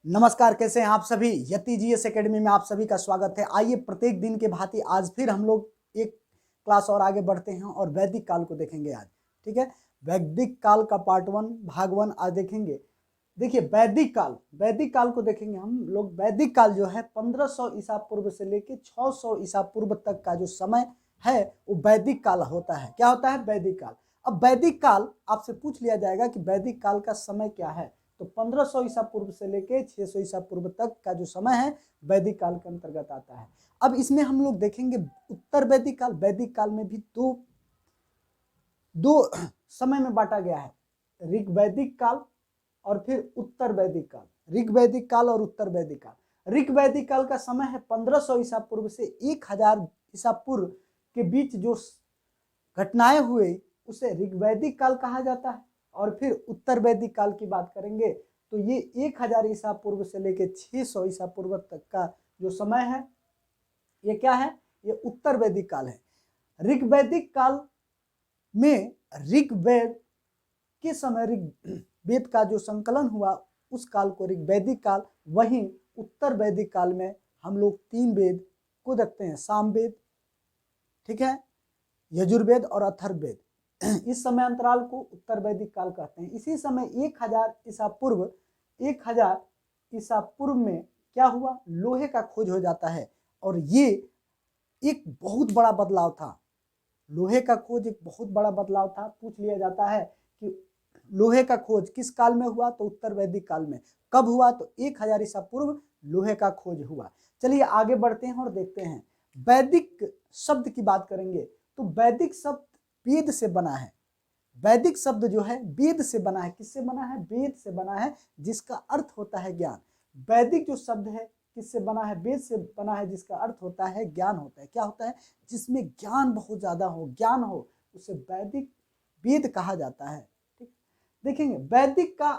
नमस्कार, कैसे हैं आप सभी। यति जीएस एकेडमी में आप सभी का स्वागत है। आइए प्रत्येक दिन के भांति आज फिर हम लोग एक क्लास और आगे बढ़ते हैं और वैदिक काल को देखेंगे आज। ठीक है, वैदिक काल का पार्ट 1 भाग 1 आज देखेंगे। देखिए वैदिक काल को देखेंगे हम लोग। वैदिक काल जो है 1500 ईसा पूर्व से लेके 600 ईसा पूर्व तक का जो समय है वो वैदिक काल होता है। क्या होता है? वैदिक काल। अब वैदिक काल आपसे पूछ लिया जाएगा कि वैदिक काल का समय क्या है, तो 1500 ईसा पूर्व से लेके 600 ईसा पूर्व तक का जो समय है वैदिक काल के अंतर्गत आता है। अब इसमें हम लोग देखेंगे उत्तर वैदिक काल। वैदिक काल में भी दो समय में बांटा गया है, ऋग वैदिक काल और फिर उत्तर वैदिक काल। ऋग वैदिक काल और उत्तर वैदिक काल। ऋग वैदिक काल का समय है 1500 ईसा पूर्व से 1000 ईसा पूर्व के बीच जो घटनाएं हुए उसे ऋग वैदिक काल कहा जाता है। और फिर उत्तर वैदिक काल की बात करेंगे तो ये 1000 ईसा पूर्व से लेकर 600 ईसा पूर्व तक का जो समय है ये क्या है? ये उत्तर वैदिक काल है। ऋग वैदिक काल में ऋग्वेद के समय ऋग्वेद का जो संकलन हुआ उस काल को ऋग्वैदिक काल। वहीं उत्तर वैदिक काल में हम लोग 3 वेद को देखते हैं, सामवेद, ठीक है, यजुर्वेद और अथर्ववेद। इस समय अंतराल को उत्तर वैदिक काल कहते हैं। इसी समय 1000 ईसा पूर्व में क्या हुआ? लोहे का खोज हो जाता है और ये एक बहुत बड़ा बदलाव था। लोहे का खोज एक बहुत बड़ा बदलाव था। पूछ लिया जाता है कि लोहे का खोज किस काल में हुआ, तो उत्तर वैदिक काल में। कब हुआ? तो 1000 ईसा पूर्व लोहे का खोज हुआ। चलिए आगे बढ़ते हैं और देखते हैं। वैदिक शब्द की बात करेंगे तो वैदिक शब्द वेद से बना है। वैदिक शब्द जो है वेद से बना है। किससे बना है? वेद से बना है, जिसका अर्थ होता है ज्ञान। वैदिक जो शब्द है किससे बना है? वेद से बना है, जिसका अर्थ होता है ज्ञान होता है। क्या होता है? जिसमें ज्ञान बहुत ज्यादा हो, ज्ञान हो, उसे वैदिक वेद कहा जाता है। ठीक, देखेंगे वैदिक का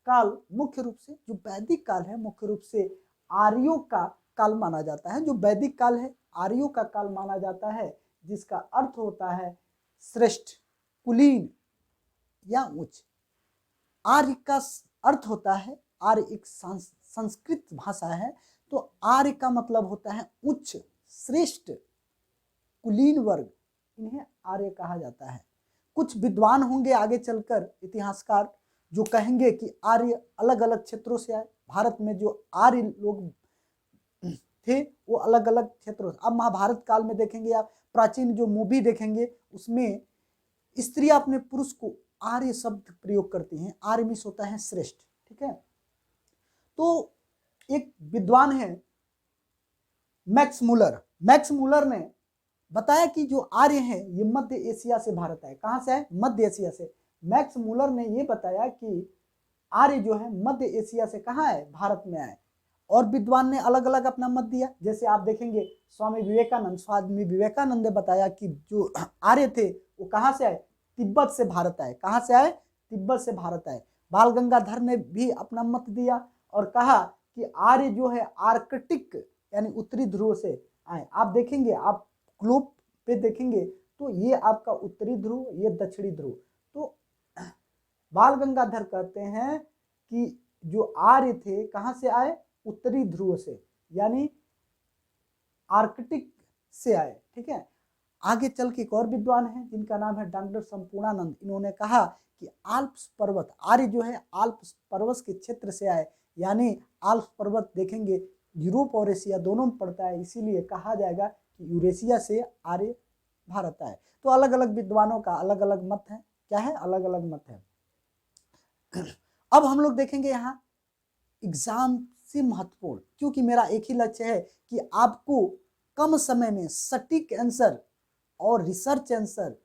काल मुख्य रूप से, जो वैदिक काल है मुख्य रूप से आर्यों का काल माना जाता है। जो वैदिक काल है आर्यों का काल माना जाता है, जिसका अर्थ होता है श्रेष्ठ, कुलीन या उच्च। आर्य का अर्थ होता है, आर्य एक संस्कृत भाषा है, तो आर्य का मतलब होता है उच्च, श्रेष्ठ, कुलीन वर्ग, इन्हें आर्य कहा जाता है। कुछ विद्वान होंगे आगे चलकर इतिहासकार जो कहेंगे कि आर्य अलग अलग क्षेत्रों से आए। भारत में जो आर्य लोग थे वो अलग अलग क्षेत्रों। अब महाभारत काल में देखेंगे आप, प्राचीन जो मूवी देखेंगे उसमें स्त्रियां अपने पुरुष को आर्य शब्द प्रयोग करती हैं। आर्य मीन्स होता है श्रेष्ठ। ठीक है, तो एक विद्वान है मैक्स मूलर। मैक्स मूलर ने बताया कि जो आर्य है ये मध्य एशिया से भारत आए। कहां से आए? मध्य एशिया से। मैक्स मूलर ने ये बताया कि आर्य जो है मध्य एशिया से कहाँ आए? भारत में आए। और विद्वान ने अलग अलग अपना मत दिया। जैसे आप देखेंगे स्वामी विवेकानंद ने बताया कि जो आर्य थे वो कहाँ से आए? तिब्बत से भारत आए। कहाँ से आए? तिब्बत से भारत आए। बाल गंगाधर ने भी अपना मत दिया और कहा कि आर्य जो है आर्कटिक यानी उत्तरी ध्रुव से आए। आप देखेंगे, आप ग्लोब पे देखेंगे तो ये आपका उत्तरी ध्रुव, ये दक्षिणी ध्रुव। तो बाल गंगाधर कहते हैं कि जो आर्य थे कहां से आए? उत्तरी ध्रुव से, यानी आर्कटिक से आए। ठीक है, आगे चल के एक और विद्वान है जिनका नाम है डॉक्टर संपूर्णानंद। इन्होंने कहा कि आल्प्स पर्वत, आर्य जो है आल्प्स पर्वत के क्षेत्र से आए, यानी आल्प्स पर्वत देखेंगे यूरोप और एशिया दोनों में पड़ता है, इसीलिए कहा जाएगा कि यूरेशिया से आर्य भारत आए। तो अलग अलग विद्वानों का अलग अलग मत है। क्या है? अलग अलग मत है। अब हम लोग देखेंगे यहाँ एग्जाम से महत्वपूर्ण, क्योंकि मेरा एक ही लक्ष्य है कि आपको कम समय में सटीक आंसर और रिसर्च आंसर,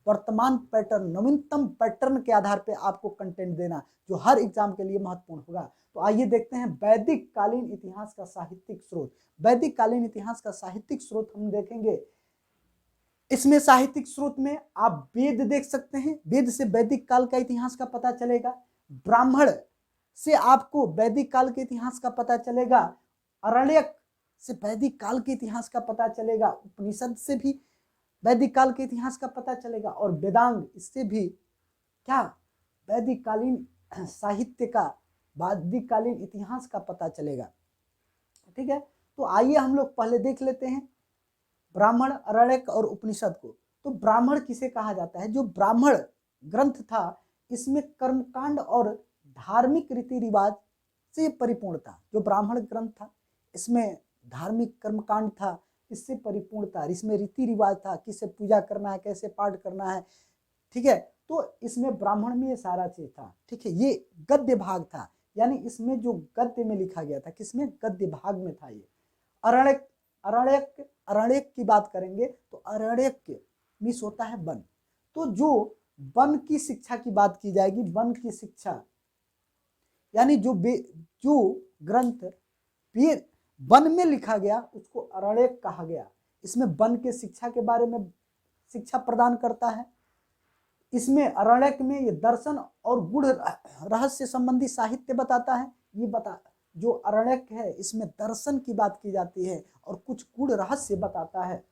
वर्तमान पैटर्न, नवीनतम पैटर्न के आधार पे आपको कंटेंट देना जो हर एग्जाम के लिए महत्वपूर्ण होगा। तो आइए देखते हैं वैदिक कालीन इतिहास का साहित्यिक स्रोत। वैदिक कालीन इतिहास का साहित्यिक स्रोत हम देखेंगे। इसमें साहित्यिक स्रोत में आप वेद देख सकते हैं, वेद से वैदिक काल का इतिहास का पता चलेगा। ब्राह्मण से आपको वैदिक काल के इतिहास का पता चलेगा। अरण्यक से वैदिक काल के इतिहास का पता चलेगा। उपनिषद से भी वैदिक काल के इतिहास का पता चलेगा। और वेदांग, इससे भी क्या वैदिक कालीन साहित्य का वैदिक इतिहास का पता चलेगा। ठीक है, तो आइए हम लोग पहले देख लेते हैं ब्राह्मण, आरण्यक और उपनिषद को। तो ब्राह्मण किसे कहा जाता है? जो ब्राह्मण ग्रंथ था इसमें कर्मकांड और धार्मिक रीति रिवाज से परिपूर्ण था। जो ब्राह्मण ग्रंथ था इसमें धार्मिक कर्मकांड था, इससे परिपूर्ण था, इसमें रीति रिवाज था, किसे पूजा करना है, कैसे पाठ करना है। ठीक है, तो इसमें ब्राह्मण में ये सारा चीज था। ठीक है, ये गद्य भाग था, यानी इसमें जो गद्य में लिखा गया था, किसमें? गद्य भाग में था ये। अरण्यक, अरण्यक, अरण्यक की बात करेंगे तो अरण्यक मीन्स होता है वन। तो जो वन की शिक्षा की बात की जाएगी, वन की शिक्षा यानी जो ग्रंथ वेद वन में लिखा गया उसको अरण्यक कहा गया। इसमें वन के शिक्षा के बारे में शिक्षा प्रदान करता है। इसमें अरण्यक में ये दर्शन और गूढ़ रहस्य संबंधी साहित्य बताता है। जो अरण्यक है इसमें दर्शन की बात की जाती है और कुछ गूढ़ रहस्य बताता है।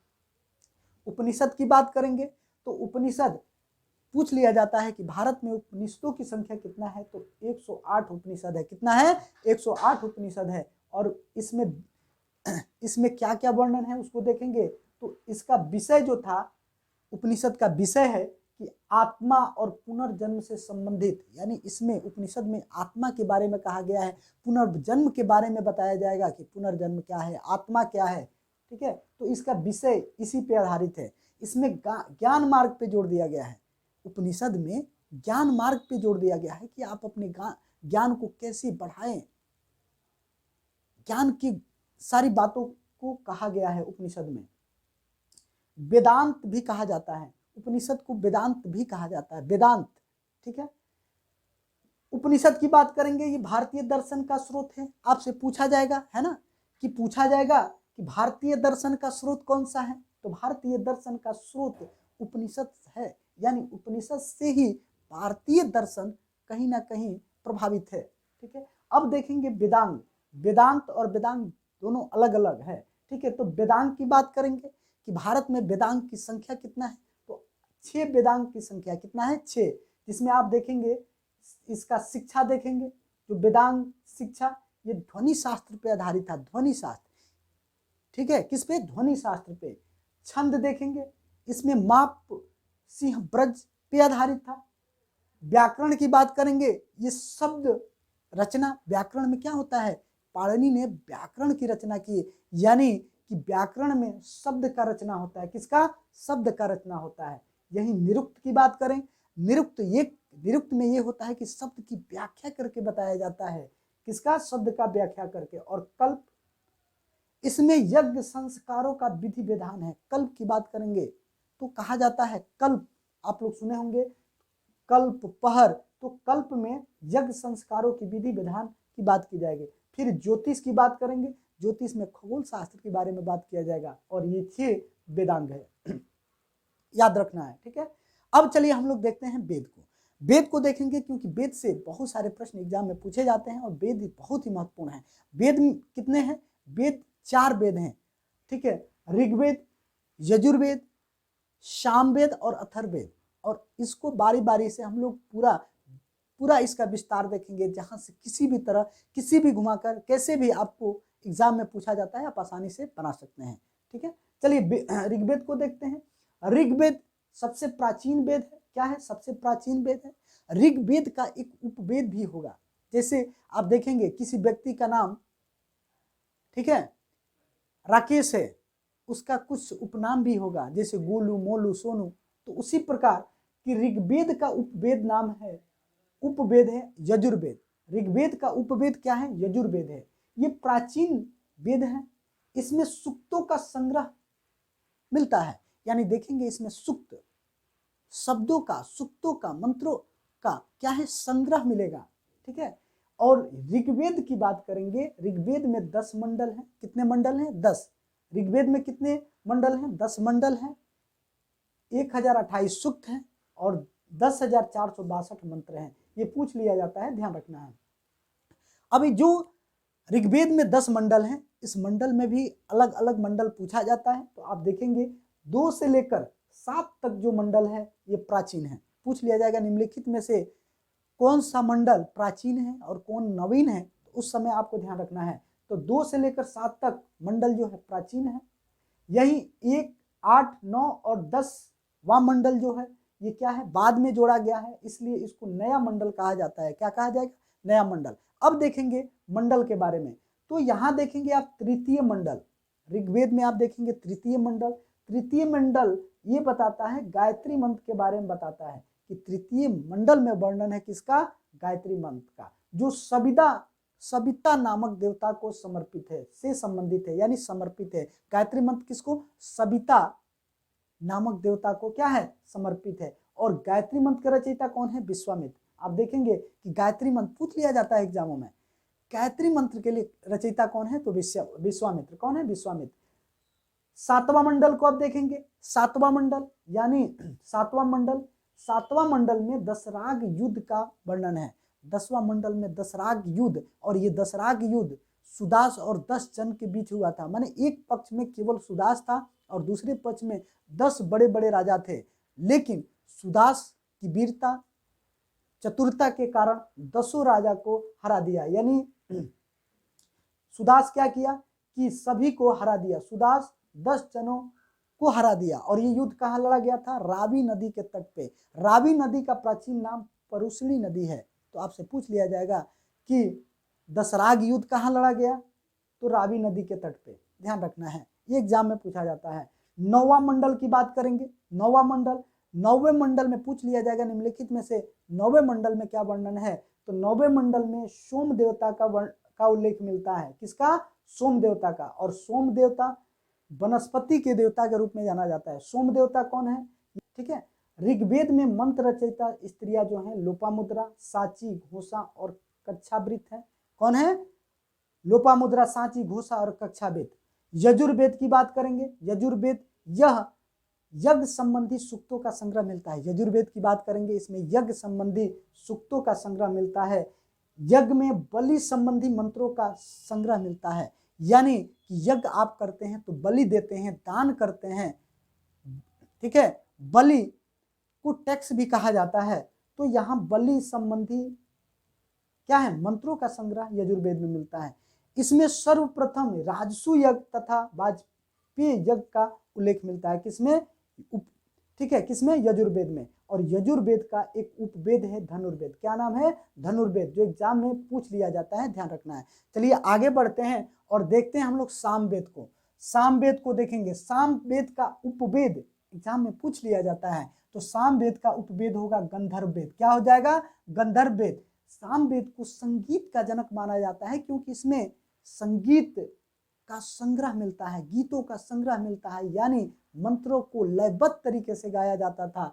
उपनिषद की बात करेंगे तो उपनिषद पूछ लिया जाता है कि भारत में उपनिषदों की संख्या कितना है, तो 108 उपनिषद है। कितना है? 108 उपनिषद है। और इसमें क्या क्या वर्णन है उसको देखेंगे तो इसका विषय जो था, उपनिषद का विषय है कि आत्मा और पुनर्जन्म से संबंधित, यानी इसमें उपनिषद में आत्मा के बारे में कहा गया है, पुनर्जन्म के बारे में बताया जाएगा कि पुनर्जन्म क्या है, आत्मा क्या है। ठीक है, तो इसका विषय इसी पे आधारित है। इसमें ज्ञान मार्ग पे जोड़ दिया गया है। उपनिषद में ज्ञान मार्ग पे जोड़ दिया गया है कि आप अपने ज्ञान को कैसे बढ़ाएं। ज्ञान की सारी बातों को कहा गया है उपनिषद में। वेदांत भी कहा जाता है, उपनिषद को वेदांत भी कहा जाता है, वेदांत। ठीक है, उपनिषद की बात करेंगे, ये भारतीय दर्शन का स्रोत है। आपसे पूछा जाएगा, है ना, कि पूछा जाएगा कि भारतीय दर्शन का स्रोत कौन सा है, तो भारतीय दर्शन का स्रोत उपनिषद है। यानी उपनिषद से ही भारतीय दर्शन कहीं ना कहीं प्रभावित है। ठीक है, अब देखेंगे वेदांग। वेदांत और वेदांग दोनों अलग अलग है। ठीक है, तो वेदांग की बात करेंगे कि भारत में वेदांग की संख्या कितना है, तो 6 वेदांग की संख्या कितना है? 6, जिसमें आप देखेंगे इसका शिक्षा देखेंगे, जो वेदांग शिक्षा ये ध्वनि शास्त्र पे आधारित था, ध्वनि शास्त्र। ठीक है, किस पे? ध्वनि शास्त्र पे। छंद देखेंगे, इसमें माप सिंह ब्रज पे आधारित था। व्याकरण की बात करेंगे, ये शब्द रचना, व्याकरण में क्या होता है, पाणिनि ने व्याकरण की रचना की, यानी कि व्याकरण में शब्द का रचना होता है। किसका? शब्द का रचना होता है। यही निरुक्त की बात करें, निरुक्त में ये होता है कि शब्द की व्याख्या करके बताया जाता है। किसका? शब्द का व्याख्या करके। और कल्प, इसमें यज्ञ संस्कारों का विधि विधान है। कल्प की बात करेंगे तो कहा जाता है कल्प, आप लोग सुने होंगे कल्प पहर, तो कल्प में यज्ञ संस्कारों की विधि विधान की बात की जाएगी। फिर ज्योतिष की बात करेंगे, ज्योतिष में खगोल शास्त्र के बारे में बात किया जाएगा। और ये 6 वेदांग है, याद रखना है। ठीक है, अब चलिए हम लोग देखते हैं वेद को। वेद को देखेंगे क्योंकि वेद से बहुत सारे प्रश्न एग्जाम में पूछे जाते हैं और वेद बहुत ही महत्वपूर्ण है। वेद कितने हैं? वेद 4 वेद हैं। ठीक है, ऋग्वेद, यजुर्वेद, सामवेद और अथर्ववेद। और इसको बारी बारी से हम लोग पूरा इसका विस्तार देखेंगे, जहां से किसी भी तरह, किसी भी घुमाकर, कैसे भी आपको एग्जाम में पूछा जाता है, आप आसानी से बना सकते हैं। ठीक है, चलिए ऋग्वेद को देखते हैं। ऋग्वेद सबसे प्राचीन वेद है। क्या है? सबसे प्राचीन वेद है। ऋग्वेद का एक उपवेद भी होगा। जैसे आप देखेंगे किसी व्यक्ति का नाम, ठीक है, राकेश है, उसका कुछ उपनाम भी होगा, जैसे गोलू, मोलू, सोनू। तो उसी प्रकार कि ऋग्वेद का उपवेद नाम है, उपवेद है यजुर्वेद। ऋग्वेद का उपवेद क्या है? यजुर्वेद है। ये प्राचीन वेद है। इसमें सूक्तों का संग्रह मिलता है, यानी देखेंगे इसमें सूक्त शब्दों का, सूक्तों का, मंत्रों का क्या है? संग्रह मिलेगा। ठीक है, और ऋग्वेद की बात करेंगे, ऋग्वेद में 10 मंडल हैं। कितने मंडल हैं? 10। ऋग्वेद में कितने मंडल हैं? 10 मंडल हैं, 1028 सूक्त हैं और 10,462 मंत्र हैं। ये पूछ लिया जाता है, ध्यान रखना है। अभी जो ऋग्वेद में 10 मंडल हैं, इस मंडल में भी अलग अलग मंडल पूछा जाता है। तो आप देखेंगे 2 से लेकर 7 तक जो मंडल है ये प्राचीन है। पूछ लिया जाएगा निम्नलिखित में से कौन सा मंडल प्राचीन है और कौन नवीन है, तो उस समय आपको ध्यान रखना है। तो 2 से लेकर 7 तक मंडल जो है प्राचीन है। यही 1, 8, 9 और 10वां मंडल जो है ये क्या है, बाद में जोड़ा गया है, इसलिए इसको नया मंडल कहा जाता है। क्या कहा जाएगा, नया मंडल। अब देखेंगे मंडल के बारे में, तो यहाँ देखेंगे आप तृतीय मंडल, ऋग्वेद में आप देखेंगे तृतीय मंडल। तृतीय मंडल ये बताता है, गायत्री मंत्र के बारे में बताता है कि तृतीय मंडल में वर्णन है किसका, गायत्री मंत्र का, जो सविता नामक देवता को समर्पित है, से संबंधित है, यानी समर्पित है। गायत्री मंत्र किसको, सविता नामक देवता को क्या है, समर्पित है। और गायत्री मंत्र का रचयिता कौन है, विश्वामित्र। आप देखेंगे कि गायत्री मंत्र पूछ लिया जाता है एग्जामों में, गायत्री मंत्र के लिए रचयिता कौन है, तो विश्वामित्र। कौन है, विश्वामित्र। 7वां मंडल को आप देखेंगे, 7वां मंडल यानी 7वां मंडल में दशराग युद्ध का वर्णन है। 10वां मंडल में दशराग युद्ध, और ये दशराग युद्ध सुदास और 10 जन के बीच हुआ था। माने एक पक्ष में केवल सुदास था और दूसरे पक्ष में 10 बड़े बड़े राजा थे, लेकिन सुदास की वीरता चतुरता के कारण 10 राजा को हरा दिया। यानी सुदास क्या किया कि सभी को हरा दिया, सुदास 10 जनों को हरा दिया। और ये युद्ध कहाँ लड़ा गया था, रावी नदी के तट पे। रावी नदी का प्राचीन नाम परुशली नदी है। तो आपसे पूछ लिया जाएगा कि दशराग युद्ध कहाँ लड़ा गया, तो रावी नदी के तट पे, ध्यान रखना है, ये एग्जाम में पूछा जाता है। 9वां मंडल की बात करेंगे, 9वां मंडल, 9वें मंडल में पूछ लिया जाएगा निम्नलिखित में से 9वें मंडल में क्या वर्णन है, तो 9वें मंडल में सोम देवता का उल्लेख मिलता है। किसका, सोम देवता का। और सोम देवता वनस्पति के देवता के रूप में जाना जाता है। सोम देवता कौन है, ठीक है। ऋग्वेद में मंत्र रचयिता स्त्रियां जो हैं लोपामुद्रा, साची, घोषा और कक्षावृत है। कौन है, लोपामुद्रा, साची, घोषा और कक्षावृत। यजुर्वेद की बात करेंगे, यजुर्वेद यह यज्ञ संबंधी सूक्तों का संग्रह मिलता है। यजुर्वेद की बात करेंगे, इसमें यज्ञ संबंधी सूक्तों का संग्रह मिलता है। यज्ञ में बलि संबंधी मंत्रों का संग्रह मिलता है, यानी कि यज्ञ आप करते हैं तो बलि देते हैं, दान करते हैं, ठीक है। बलि को टैक्स भी कहा जाता है। तो यहाँ बलि संबंधी क्या है, मंत्रों का संग्रह यजुर्वेद में मिलता है। इसमें सर्वप्रथम राजसु यज्ञ तथा वाजपेय यज्ञ का उल्लेख मिलता है। किसमें, ठीक है, किसमें, यजुर्वेद में। और यजुर्वेद का एक उपवेद है धनुर्वेद। क्या नाम है, धनुर्वेद, जो एग्जाम में पूछ लिया जाता है, ध्यान रखना है। चलिए आगे बढ़ते हैं और देखते हैं हम लोग सामवेद को। सामवेद को देखेंगे, सामवेद का उपवेद एग्जाम में पूछ लिया जाता है। तो सामवेद का उपवेद होगा गंधर्व वेद। क्या हो जाएगा, गंधर्व वेद। सामवेद को संगीत का जनक माना जाता है, क्योंकि इसमें संगीत का संग्रह मिलता है, गीतों का संग्रह मिलता है, यानी मंत्रों को लयबद्ध तरीके से गाया जाता था,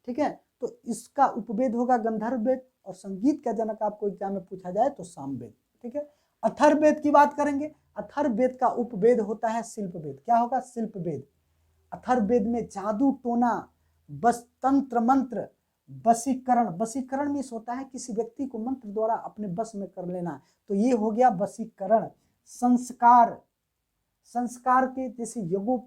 ठीक है। तो इसका उपवेद होगा गंधर्व वेद। और संगीत का जनक आपको एग्जाम में पूछा जाए तो सामवेद, ठीक है। अथर्ववेद की बात करेंगे, अथर्ववेद का उपवेद होता है शिल्पवेद। क्या होगा, शिल्पवेद। अथर्ववेद में जादू टोना, बस तंत्र मंत्र, वशीकरण, वशीकरण मीन्स होता है किसी व्यक्ति को मंत्र द्वारा अपने बस में कर लेना, तो ये हो गया वशीकरण। संस्कार, संस्कार के जैसे योगो,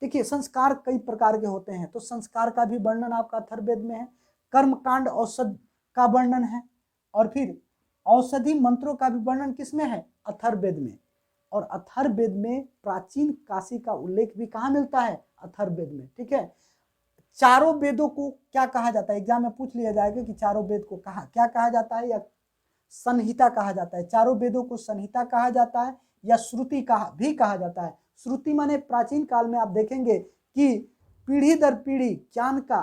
देखिए संस्कार कई प्रकार के होते हैं, तो संस्कार का भी वर्णन आपका अथर्ववेद में है। कर्मकांड औषध का वर्णन है, और फिर औषधि मंत्रों का भी वर्णन किसमें है, अथर्ववेद में। और अथर्ववेद में प्राचीन काशी का उल्लेख भी कहाँ मिलता है, अथर्ववेद में, ठीक है। चारों वेदों को क्या कहा जाता है, एग्जाम में पूछ लिया जाएगा कि चारों वेद को क्या कहा जाता है, या संहिता कहा जाता है। चारों वेदों को संहिता कहा जाता है या श्रुति भी कहा जाता है। श्रुति माने प्राचीन काल में आप देखेंगे कि पीढ़ी दर पीढ़ी ज्ञान का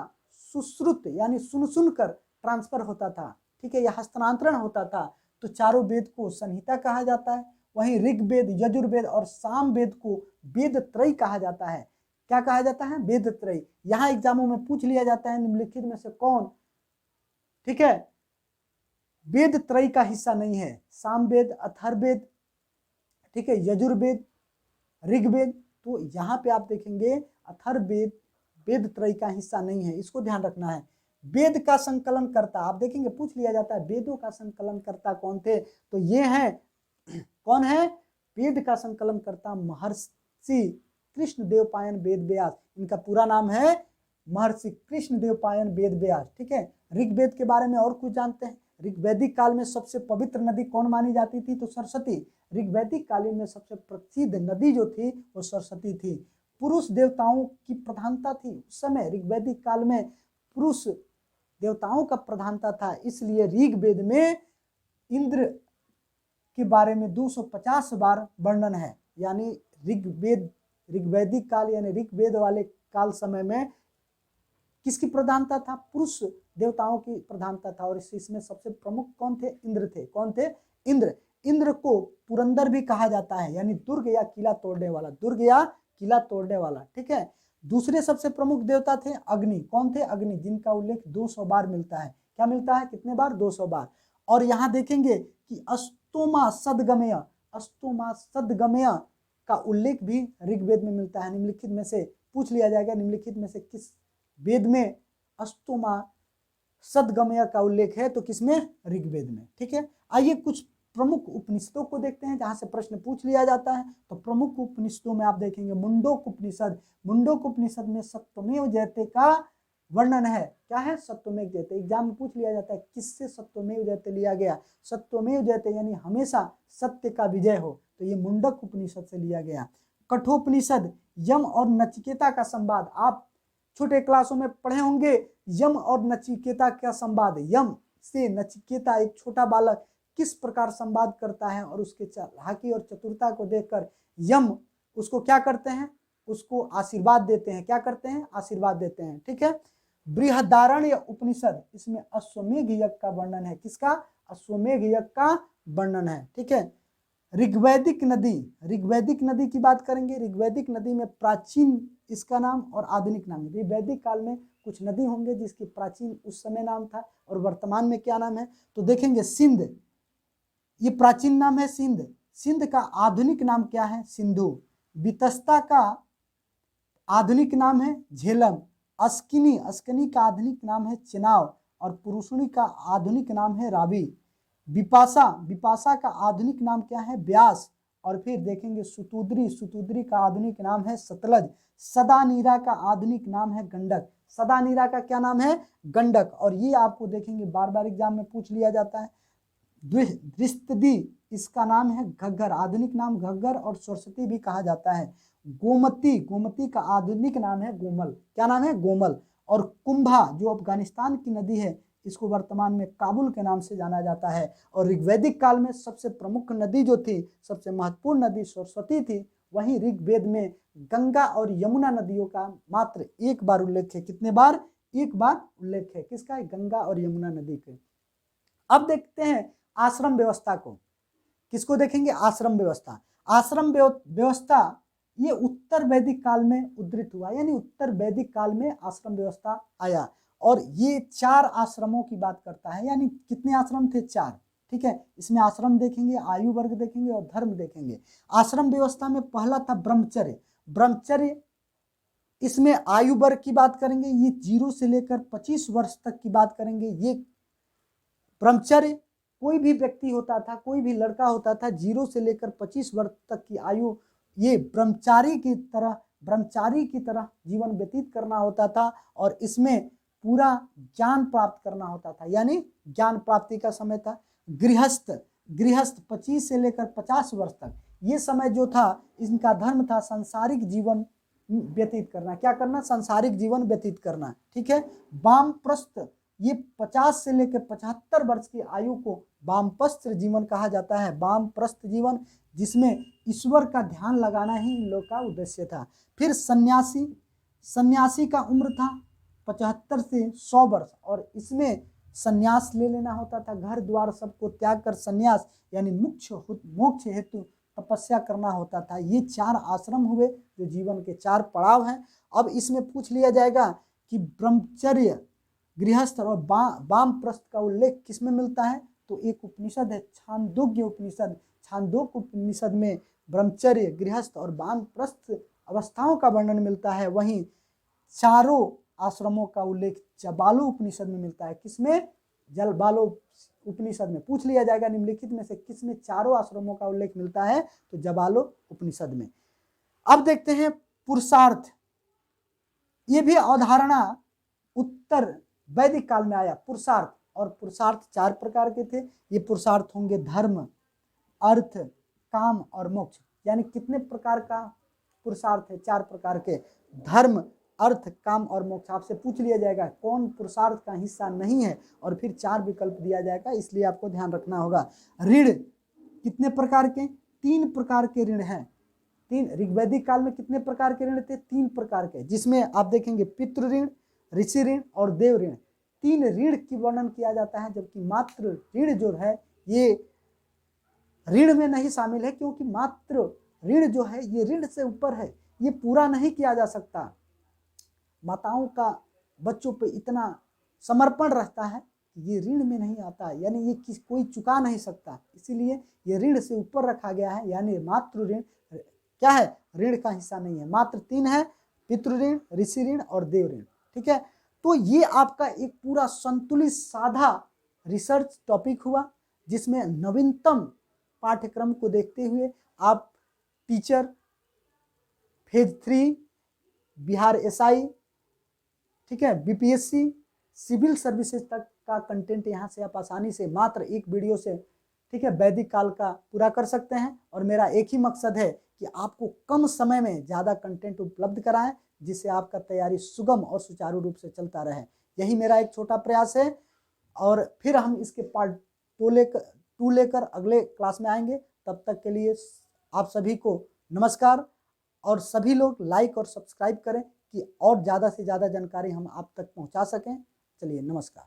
सुश्रुत यानी सुन कर ट्रांसफर होता था, ठीक है, या हस्तांतरण होता था। तो चारों वेद को संहिता कहा जाता है। वहीं ऋग्वेद, यजुर्वेद और सामवेद को वेद त्रयी कहा जाता है। क्या कहा जाता है, वेद त्रयी। यहाँ एग्जामों में पूछ लिया जाता है निम्नलिखित में से कौन, ठीक है, वेद त्रयी का हिस्सा नहीं है। सामवेद, अथर्ववेद, ठीक है, यजुर्वेद, ऋग्वेद। तो यहाँ पे आप देखेंगे अथर्ववेद वेद त्रयी का हिस्सा नहीं है, इसको ध्यान रखना है। वेद का संकलन करता, आप देखेंगे पूछ लिया जाता है वेदों का संकलन करता कौन थे, तो ये है, कौन है, वेद का संकलन करता महर्षि कृष्णदेवपायन वेद व्यास। इनका पूरा नाम है महर्षि कृष्णदेवपायन वेद व्यास, ठीक है। ऋग्वेद के बारे में और कुछ जानते हैं। ऋग्वैदिक काल में सबसे पवित्र नदी कौन मानी जाती थी? तो सरस्वती। ऋग्वैदिक कालीन में सबसे प्रसिद्ध नदी जो थी वो सरस्वती थी। पुरुष देवताओं की प्रधानता थी उस समय, ऋग्वैदिक काल में पुरुष देवताओं का प्रधानता था, इसलिए ऋग्वेद में इंद्र के बारे में 250 बार वर्णन है। यानी ऋग्वैदिक काल यानी ऋग्वेद वाले काल समय में किसकी प्रधानता था? पुरुष देवताओं की प्रधानता था। और इसमें सबसे प्रमुख कौन थे? इंद्र थे। कौन थे? इंद्र। इंद्र को पुरंदर भी कहा जाता है, यानी दुर्ग या किला तोड़ने वाला, दुर्ग या किला तोड़ने वाला। ठीक है। दूसरे सबसे प्रमुख देवता थे अग्नि। कौन थे? अग्नि, जिनका उल्लेख 200 बार मिलता है। क्या मिलता है? कितने बार? 200 बार। और यहाँ देखेंगे कि अस्तोमा सदगमय, अस्तोमा सदगमय का उल्लेख भी ऋग्वेद में मिलता है। निम्नलिखित में से पूछ लिया जाएगा, निम्नलिखित में से किस वेद में अस्तोमा सदगमय का उल्लेख है? तो किसमें? ऋग्वेद में। ठीक है। आइए कुछ प्रमुख उपनिषदों को देखते हैं जहां से प्रश्न पूछ लिया जाता है। तो प्रमुख उपनिषदों में आप देखेंगे मुंडोक उपनिषद। मुंडोक उपनिषद में सत्यमेव जयते का वर्णन है। क्या है? सत्यमेव जयते। एग्जाम में पूछ लिया जाता है किससे सत्यमेव जयते लिया गया? सत्यमेव जयते यानी हमेशा सत्य का विजय हो, तो ये मुंडक उपनिषद से लिया गया। कठोपनिषद, यम और नचिकेता का संवाद। आप छोटे क्लासों में पढ़े होंगे यम और नचिकेता का संवाद। यम से नचिकेता, एक छोटा बालक, किस प्रकार संवाद करता है और उसके चालाकी और चतुरता को देखकर यम उसको क्या करते हैं? उसको आशीर्वाद देते हैं। क्या करते हैं? आशीर्वाद देते हैं। ठीक है। बृहदारण्य उपनिषद, इसमें अश्वमेघ यज्ञ का वर्णन है। किसका? अश्वमेघ यज्ञ का वर्णन है। ठीक है। ऋग्वैदिक नदी, ऋग्वैदिक नदी की बात करेंगे। ऋग्वैदिक नदी में प्राचीन इसका नाम और आधुनिक नाम। ऋग्वैदिक काल में कुछ नदी होंगे जिसकी प्राचीन उस समय नाम था और वर्तमान में क्या नाम है? तो देखेंगे सिंध, ये प्राचीन नाम है सिंध। सिंध का आधुनिक नाम क्या है? सिंधु। वितस्ता का आधुनिक नाम है झेलम। अस्किनी, अस्किनी का आधुनिक नाम है चेनाब। और पुरुषणी का आधुनिक नाम है रावी। विपाशा, विपाशा का आधुनिक नाम क्या है? ब्यास। और फिर देखेंगे सुतुद्री, सुतुद्री का आधुनिक नाम है सतलज। सदानीरा का आधुनिक नाम है गंडक। सदानीरा का क्या नाम है? गंडक। और ये आपको देखेंगे बार बार एग्जाम में पूछ लिया जाता है। दृष्टि, इसका नाम है घग्गर, आधुनिक नाम घग्गर और सरस्वती भी कहा जाता है। गोमती, गोमती का आधुनिक नाम है गोमल। क्या नाम है? गोमल। और कुंभा जो अफगानिस्तान की नदी है, इसको वर्तमान में काबुल के नाम से जाना जाता है। और ऋग्वैदिक काल में सबसे प्रमुख नदी जो थी, सबसे महत्वपूर्ण नदी सरस्वती थी। वहीं ऋग्वेद में गंगा और यमुना नदियों का मात्र एक बार उल्लेख है। कितने बार? एक बार उल्लेख है। किसका है? गंगा और यमुना नदी के। अब देखते हैं आश्रम व्यवस्था को। किसको देखेंगे? आश्रम व्यवस्था। आश्रम व्यवस्था ये उत्तर वैदिक काल में उद्धृत हुआ, यानी उत्तर वैदिक काल में आश्रम व्यवस्था आया। और ये 4 आश्रमों की बात करता है। यानी कितने आश्रम थे? 4। ठीक है। इसमें आश्रम देखेंगे, आयु वर्ग देखेंगे और धर्म देखेंगे। आश्रम व्यवस्था में पहला था ब्रह्मचर्य। ब्रह्मचर्य, इसमें आयु वर्ग की बात करेंगे, ये 0 से लेकर 25 वर्ष तक की बात करेंगे। ये ब्रह्मचर्य कोई भी व्यक्ति होता था, कोई भी लड़का होता था, 0 से लेकर 25 वर्ष तक की आयु, ये ब्रह्मचारी की तरह जीवन व्यतीत करना होता था। और इसमें पूरा ज्ञान प्राप्त करना होता था, यानी ज्ञान प्राप्ति का समय था। गृहस्थ, गृहस्थ 25 से लेकर 50 वर्ष तक, ये समय जो था, इनका धर्म था सांसारिक जीवन व्यतीत करना। क्या करना? सांसारिक जीवन व्यतीत करना। ठीक है। वामप्रस्थ, ये 50 से लेकर 75 वर्ष की आयु को वामप्रस्थ जीवन कहा जाता है। वामप्रस्थ जीवन, जिसमें ईश्वर का ध्यान लगाना ही इन लोग का उद्देश्य था। फिर सन्यासी, सन्यासी का उम्र था 75 से 100 वर्ष, और इसमें सन्यास ले लेना होता था। घर द्वार सबको त्याग कर सन्यास यानी मोक्ष हेतु तपस्या करना होता था। ये 4 आश्रम हुए जो जीवन के 4 पड़ाव हैं। अब इसमें पूछ लिया जाएगा कि ब्रह्मचर्य, गृहस्थ और वामप्रस्थ का उल्लेख किसमें मिलता है? तो एक उपनिषद है छांदोग्य उपनिषद। छांदोग्य उपनिषद में ब्रह्मचर्य, गृहस्थ और वानप्रस्थ अवस्थाओं का वर्णन मिलता है। वहीं चारों आश्रमों का उल्लेख जबालो उपनिषद में मिलता है। किसमें? जलबालो उपनिषद में। पूछ लिया जाएगा निम्नलिखित में से किसमें चारों आश्रमों का उल्लेख मिलता है? तो जबालो उपनिषद में। अब देखते हैं पुरुषार्थ। ये भी अवधारणा उत्तर वैदिक काल में आया पुरुषार्थ, और पुरुषार्थ 4 प्रकार के थे। ये पुरुषार्थ होंगे धर्म, अर्थ, काम और मोक्ष। यानी कितने प्रकार का पुरुषार्थ है? 4 प्रकार के, धर्म, अर्थ, काम और मोक्ष। आपसे पूछ लिया जाएगा कौन पुरुषार्थ का हिस्सा नहीं है, और फिर 4 विकल्प दिया जाएगा, इसलिए आपको ध्यान रखना होगा। ऋण कितने प्रकार के? 3 प्रकार के ऋण हैं। 3 ऋग्वैदिक काल में कितने प्रकार के ऋण थे? 3 प्रकार के, जिसमें आप देखेंगे पितृ ऋण, ऋषि ऋण और देव ऋण। 3 ऋण की वर्णन किया जाता है, जबकि मात्र ऋण जो है ये ऋण में नहीं शामिल है, क्योंकि मात्र ऋण जो है ये ऋण से ऊपर है, ये पूरा नहीं किया जा सकता। माताओं का बच्चों पे इतना समर्पण रहता है कि ये ऋण में नहीं आता, यानी ये कोई चुका नहीं सकता, इसीलिए ये ऋण से ऊपर रखा गया है। यानी मातृ ऋण क्या है? ऋण का हिस्सा नहीं है। मात्र 3 है, पितृ ऋण, ऋषि ऋण और देव ऋण। ठीक है, तो ये आपका एक पूरा संतुलित साधा रिसर्च टॉपिक हुआ, जिसमें नवीनतम पाठ्यक्रम को देखते हुए आप टीचर, फेज 3, बिहार एसआई, ठीक है, बीपीएससी, सिविल सर्विसेज तक का कंटेंट यहाँ से आप आसानी से मात्र एक वीडियो से, ठीक है, वैदिक काल का पूरा कर सकते हैं। और मेरा एक ही मकसद है कि आपको कम समय में ज़्यादा कंटेंट उपलब्ध कराएं, जिससे आपका तैयारी सुगम और सुचारू रूप से चलता रहे। यही मेरा एक छोटा प्रयास है, और फिर हम इसके पार्ट 2 लेकर अगले क्लास में आएंगे। तब तक के लिए आप सभी को नमस्कार, और सभी लोग लाइक और सब्सक्राइब करें कि और ज़्यादा से ज़्यादा जानकारी हम आप तक पहुंचा सकें। चलिए, नमस्कार।